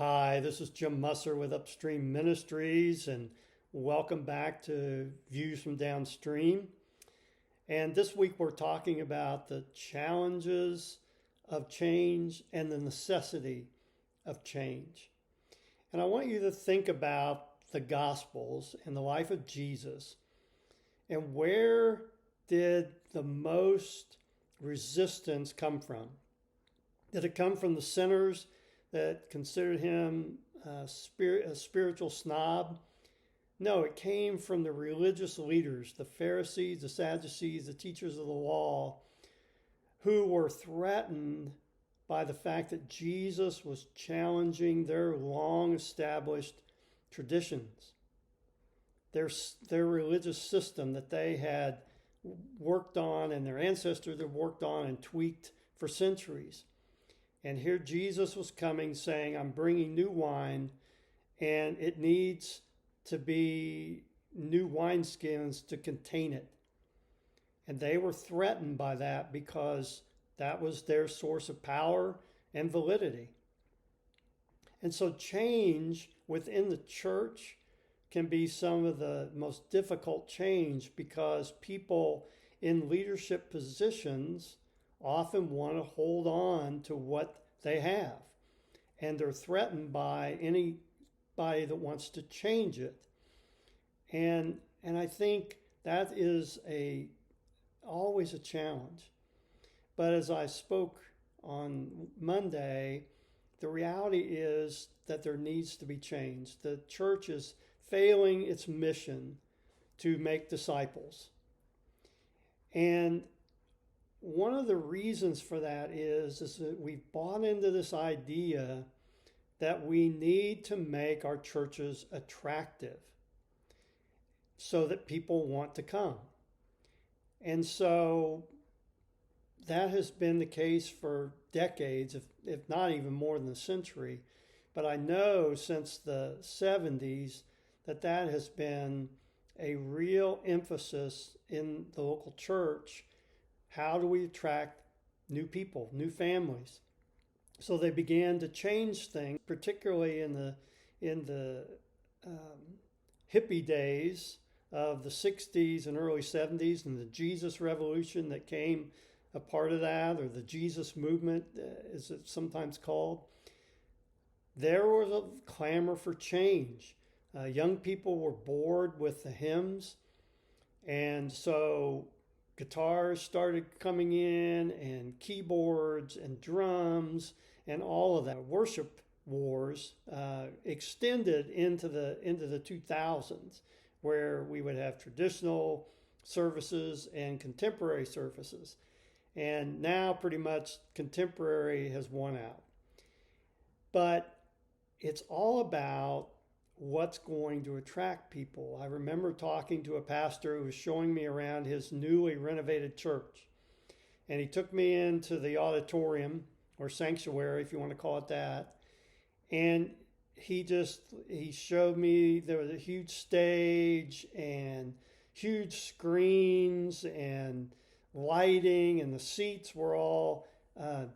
Hi, this is Jim Musser with Upstream Ministries, and welcome back to Views from Downstream. And this week we're talking about the challenges of change and the necessity of change. And I want you to think about the Gospels and the life of Jesus and where did the most resistance come from? Did it come from the sinners that considered him a spiritual snob? No, it came from the religious leaders, the Pharisees, the Sadducees, the teachers of the law, who were threatened by the fact that Jesus was challenging their long established traditions, their religious system that they had worked on and their ancestors had worked on and tweaked for centuries. And here Jesus was coming saying, I'm bringing new wine, and it needs to be new wineskins to contain it. And they were threatened by that because that was their source of power and validity. And so change within the church can be some of the most difficult change because people in leadership positions often want to hold on to what they have. And they're threatened by anybody that wants to change it. And I think that is always a challenge. But as I spoke on Monday, the reality is that there needs to be change. The church is failing its mission to make disciples. And one of the reasons for that is that we've bought into this idea that we need to make our churches attractive so that people want to come. And so that has been the case for decades, if not even more than a century. But I know since the 70s that has been a real emphasis in the local church. How do we attract new people, new families? So they began to change things, particularly in the hippie days of the 60s and early 70s, and the Jesus Revolution that came a part of that, or the Jesus movement, as it's sometimes called. There was a clamor for change. Young people were bored with the hymns, and so guitars started coming in, and keyboards and drums and all of that. Worship wars extended into the 2000s, where we would have traditional services and contemporary services. And now pretty much contemporary has won out. But it's all about what's going to attract people. I remember talking to a pastor who was showing me around his newly renovated church. And he took me into the auditorium, or sanctuary, if you want to call it that. And he showed me there was a huge stage and huge screens and lighting, and the seats were all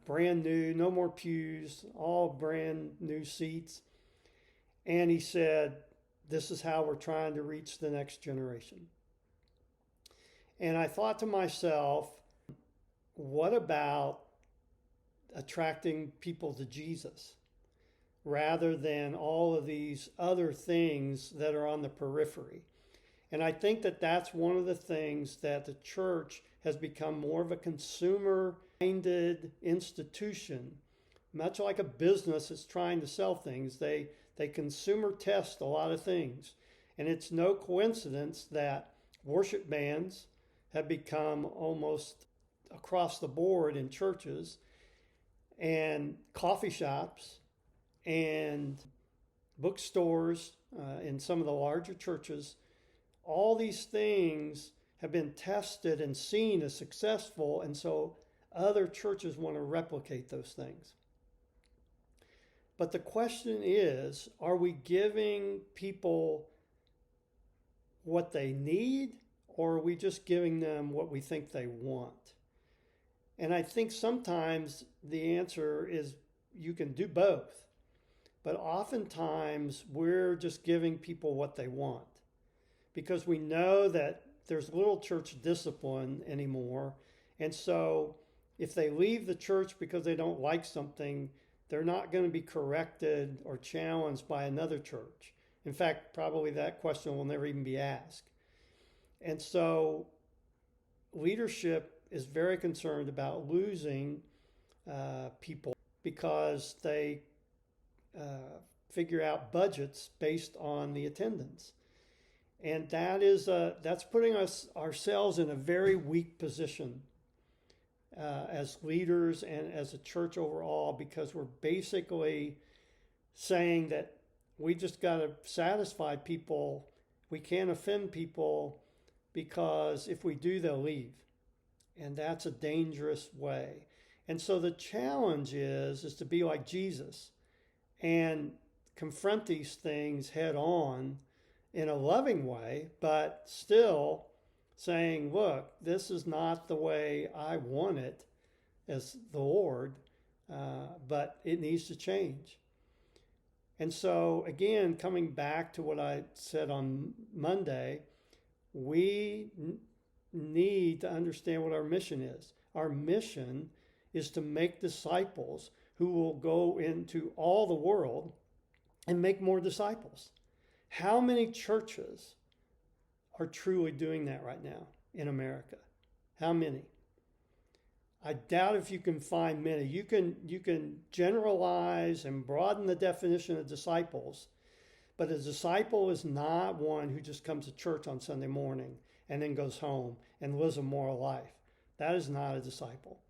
brand new, no more pews, all brand new seats. And he said, this is how we're trying to reach the next generation. And I thought to myself, what about attracting people to Jesus rather than all of these other things that are on the periphery? And I think that that's one of the things that the church has become more of a consumer-minded institution, much like a business that's trying to sell things. They consumer test a lot of things. And it's no coincidence that worship bands have become almost across the board in churches, and coffee shops and bookstores in some of the larger churches. All these things have been tested and seen as successful, and so other churches want to replicate those things. But the question is, are we giving people what they need, or are we just giving them what we think they want? And I think sometimes the answer is you can do both. but oftentimes we're just giving people what they want because we know that there's little church discipline anymore. And so if they leave the church because they don't like something, they're not going to be corrected or challenged by another church. In fact, probably that question will never even be asked. And so leadership is very concerned about losing people because they figure out budgets based on the attendance. And that's putting ourselves in a very weak position as leaders and as a church overall, because we're basically saying that we just got to satisfy people. We can't offend people because if we do, they'll leave. And that's a dangerous way. And so the challenge is to be like Jesus and confront these things head on in a loving way, but still saying, look, this is not the way I want it as the Lord, but it needs to change. And so, again, coming back to what I said on Monday, we need to understand what our mission is. Our mission is to make disciples who will go into all the world and make more disciples. How many churches are truly doing that right now in America? How many? I doubt if you can find many. You can generalize and broaden the definition of disciples, but a disciple is not one who just comes to church on Sunday morning and then goes home and lives a moral life. That is not a disciple.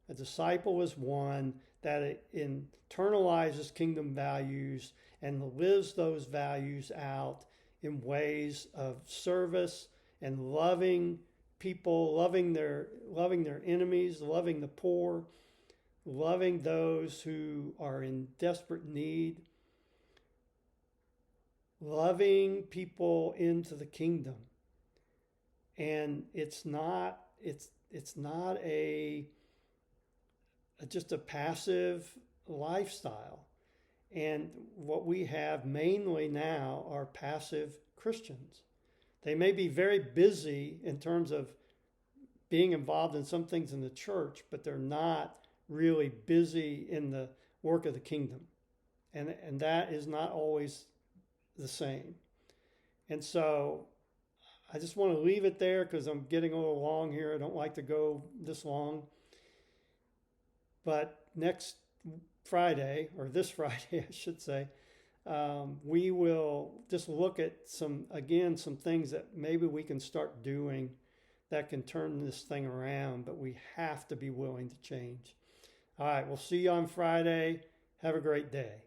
A disciple is one that internalizes kingdom values and lives those values out in ways of service and loving people, loving their enemies, loving the poor, loving those who are in desperate need, loving people into the kingdom. And it's not just a passive lifestyle. And what we have mainly now are passive Christians. They may be very busy in terms of being involved in some things in the church, but they're not really busy in the work of the kingdom. And that is not always the same. And so I just want to leave it there because I'm getting a little long here. I don't like to go this long. But next Friday, or this Friday, I should say, we will just look at some things that maybe we can start doing that can turn this thing around, but we have to be willing to change. All right, we'll see you on Friday. Have a great day.